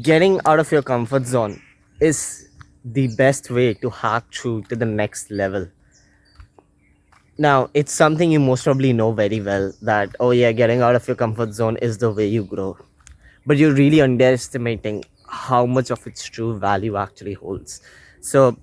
getting out of your comfort zone is the best way to hack through to the next level. Now, it's something you most probably know very well that, oh yeah, getting out of your comfort zone is the way you grow. But you're really underestimating how much of its true value actually holds. So,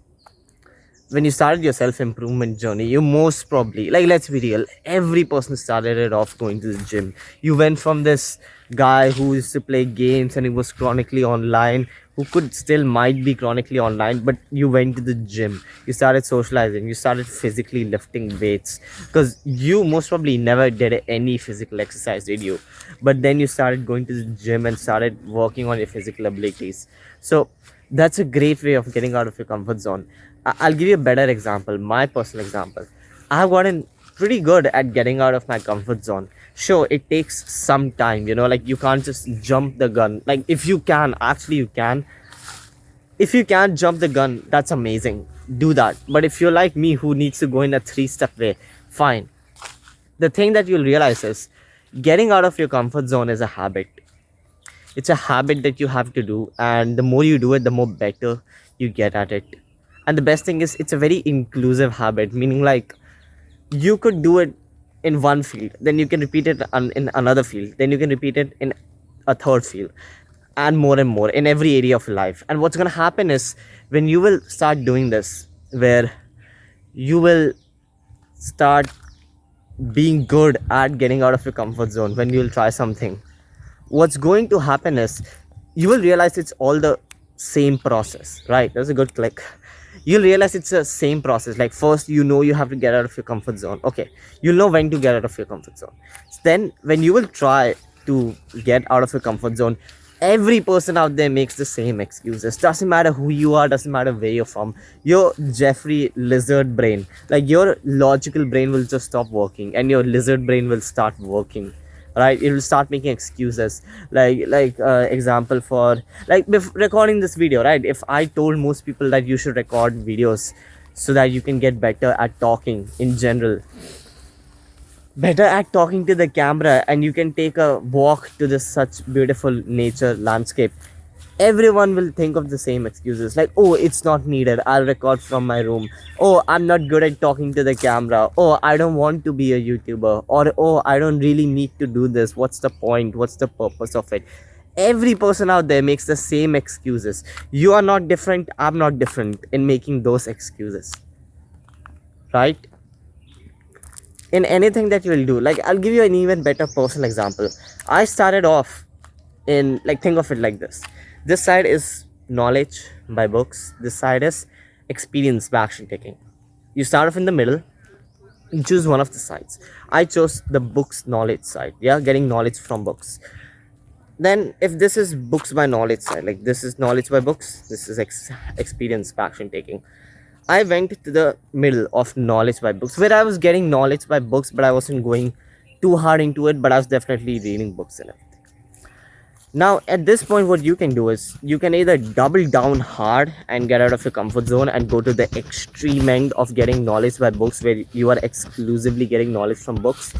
when you started your self improvement journey, you most probably, like, let's be real, every person started it off going to the gym. You went from this guy who used to play games and he was chronically online, who could still might be chronically online, but you went to the gym, you started socializing, you started physically lifting weights because you most probably never did any physical exercise, did you? But then you started going to the gym and started working on your physical abilities. So that's a great way of getting out of your comfort zone. I'll give you a better example, my personal example. I've gotten pretty good at getting out of my comfort zone. Sure, it takes some time, like you can't just jump the gun. Like, if you can, actually, you can. If you can't jump the gun, that's amazing. Do that. But if you're like me who needs to go in a 3-step way, fine. The thing that you'll realize is getting out of your comfort zone is a habit. It's a habit that you have to do, and the more you do it, the more better you get at it. And the best thing is it's a very inclusive habit, meaning like you could do it in one field, then you can repeat it in another field, then you can repeat it in a third field, and more in every area of life. And what's going to happen is when you will start doing this, where you will start being good at getting out of your comfort zone, when you'll try something, what's going to happen is you will realize it's all the same process, right? That's a good click. You'll realize it's the same process. Like, first, you have to get out of your comfort zone. Okay, you'll know when to get out of your comfort zone. Then when you will try to get out of your comfort zone, every person out there makes the same excuses. Doesn't matter who you are, doesn't matter where you're from. Your Jeffrey lizard brain, like your logical brain, will just stop working and your lizard brain will start working, right? It will start making excuses. Example for, like, recording this video, right? If I told most people that you should record videos so that you can get better at talking in general, better at talking to the camera, and you can take a walk to this such beautiful nature landscape, everyone will think of the same excuses, like, oh, it's not needed, I'll record from my room. Oh, I'm not good at talking to the camera. Oh, I don't want to be a YouTuber. Or, oh, I don't really need to do this. What's the point? What's the purpose of it? Every person out there makes the same excuses. You are not different, I'm not different in making those excuses, right? In anything that you will do, like, I'll give you an even better personal example. I started off in, like, think of it like this side is knowledge by books, this side is experience by action taking. You start off in the middle, you choose one of the sides. I chose the books knowledge side, yeah, getting knowledge from books. Then if this is books by knowledge side, like this is knowledge by books, this is experience by action taking, I went to the middle of knowledge by books, where I was getting knowledge by books, but I wasn't going too hard into it, but I was definitely reading books in it. Now, at this point, what you can do is you can either double down hard and get out of your comfort zone and go to the extreme end of getting knowledge by books, where you are exclusively getting knowledge from books,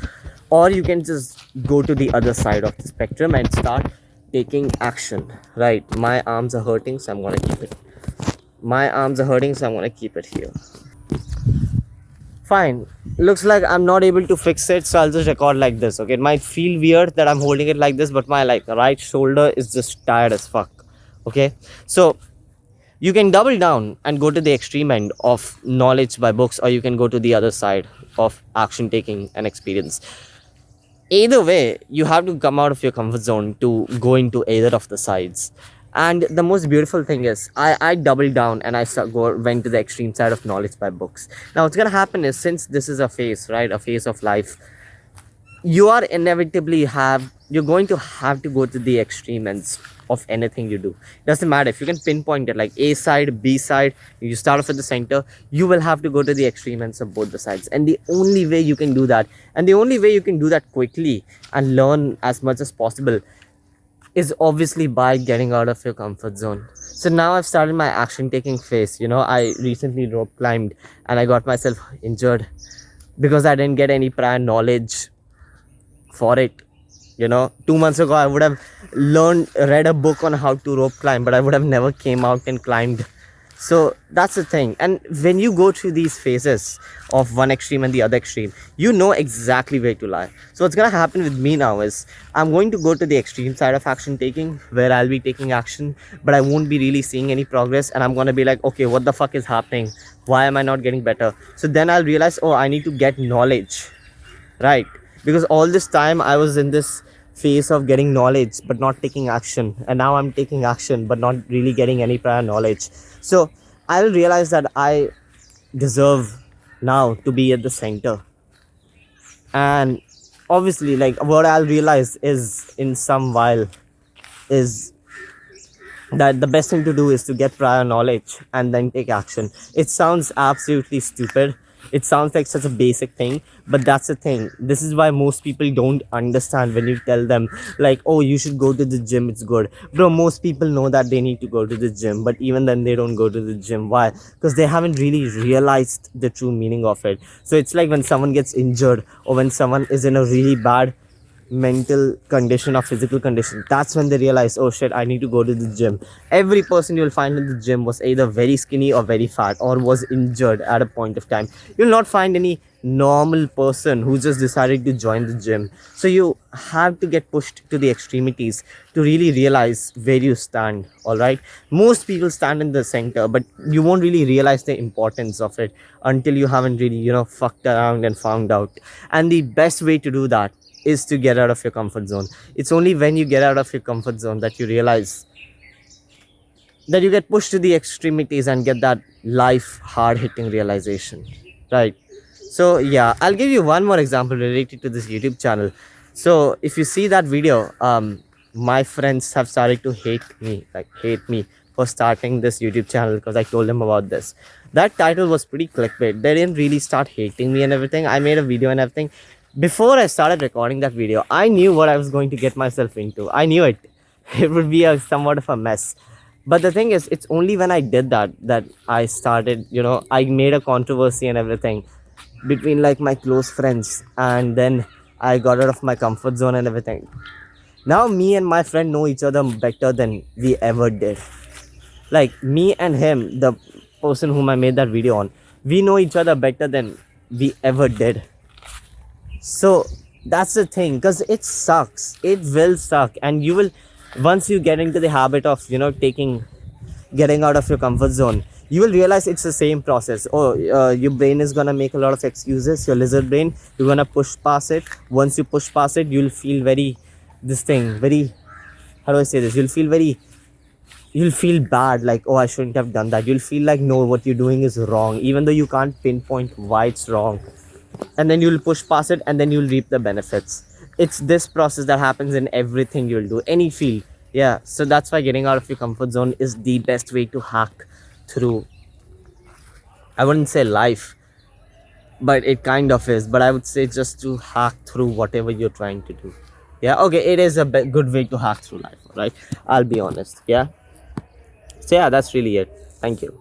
or you can just go to the other side of the spectrum and start taking action. Right, my arms are hurting, so I'm gonna keep it. My arms are hurting, so I'm gonna keep it here. Fine. Looks like I'm not able to fix it, so I'll just record like this. Okay, it might feel weird that I'm holding it like this, but my, like, right shoulder is just tired as fuck. Okay, so you can double down and go to the extreme end of knowledge by books, or you can go to the other side of action taking and experience. Either way, you have to come out of your comfort zone to go into either of the sides. And the most beautiful thing is I doubled down and went to the extreme side of knowledge by books. Now what's gonna happen is, since this is a phase, right, a phase of life, you're going to have to go to the extreme ends of anything you do. Doesn't matter if you can pinpoint it, like A side, B side, you start off at the center, you will have to go to the extreme ends of both the sides. And the only way you can do that, and the only way you can do that quickly and learn as much as possible, is obviously by getting out of your comfort zone. So now I've started my action taking phase. I recently rope climbed and I got myself injured because I didn't get any prior knowledge for it. You know, 2 months ago I would have read a book on how to rope climb, but I would have never came out and climbed. So that's the thing. And when you go through these phases of one extreme and the other extreme, you know exactly where to lie. So what's gonna happen with me now is I'm going to go to the extreme side of action taking, where I'll be taking action, but I won't be really seeing any progress, and I'm gonna be like, okay, what the fuck is happening? Why am I not getting better? So then I'll realize, oh, I need to get knowledge, right? Because all this time I was in this phase of getting knowledge but not taking action, and now I'm taking action but not really getting any prior knowledge. So I'll realize that I deserve now to be at the center. And obviously, like, what I'll realize is in some while is that the best thing to do is to get prior knowledge and then take action. It sounds absolutely stupid. It sounds like such a basic thing, but that's the thing. This is why most people don't understand when you tell them, like, oh, you should go to the gym, it's good. Bro, most people know that they need to go to the gym, but even then they don't go to the gym. Why? Because they haven't really realized the true meaning of it. So it's like when someone gets injured, or when someone is in a really bad mental condition or physical condition, that's when they realize, oh shit, I need to go to the gym. Every person you'll find in the gym was either very skinny or very fat, or was injured at a point of time. You'll not find any normal person who just decided to join the gym. So you have to get pushed to the extremities to really realize where you stand. All right, most people stand in the center, but you won't really realize the importance of it until you haven't really, fucked around and found out. And the best way to do that is to get out of your comfort zone. It's only when you get out of your comfort zone that you realize that you get pushed to the extremities and get that life hard hitting realization, right? So yeah, I'll give you one more example related to this YouTube channel. So if you see that video, my friends have started to hate me for starting this YouTube channel because I told them about this. That title was pretty clickbait. They didn't really start hating me and everything. I made a video and everything. Before I started recording that video, I knew what I was going to get myself into. I knew it. It would be a somewhat of a mess. But the thing is, it's only when I did that I started, I made a controversy and everything between like my close friends, and then I got out of my comfort zone and everything. Now me and my friend know each other better than we ever did. Like me and him, the person whom I made that video on, we know each other better than we ever did. So that's the thing, because it sucks. It will suck, and you will, once you get into the habit of getting out of your comfort zone, you will realize it's the same process. Oh, your brain is gonna make a lot of excuses. Your lizard brain, you're gonna push past it. Once you push past it, you'll feel very, how do I say this? You'll feel bad, like, oh, I shouldn't have done that. You'll feel like, no, what you're doing is wrong, even though you can't pinpoint why it's wrong. And then you'll push past it, and then you'll reap the benefits. It's this process that happens in everything you'll do, any field. Yeah, so that's why getting out of your comfort zone is the best way to hack through, I wouldn't say life, but it kind of is, but I would say just to hack through whatever you're trying to do. Yeah, okay, it is a good way to hack through life, right? I'll be honest. Yeah, so yeah, that's really it. Thank you.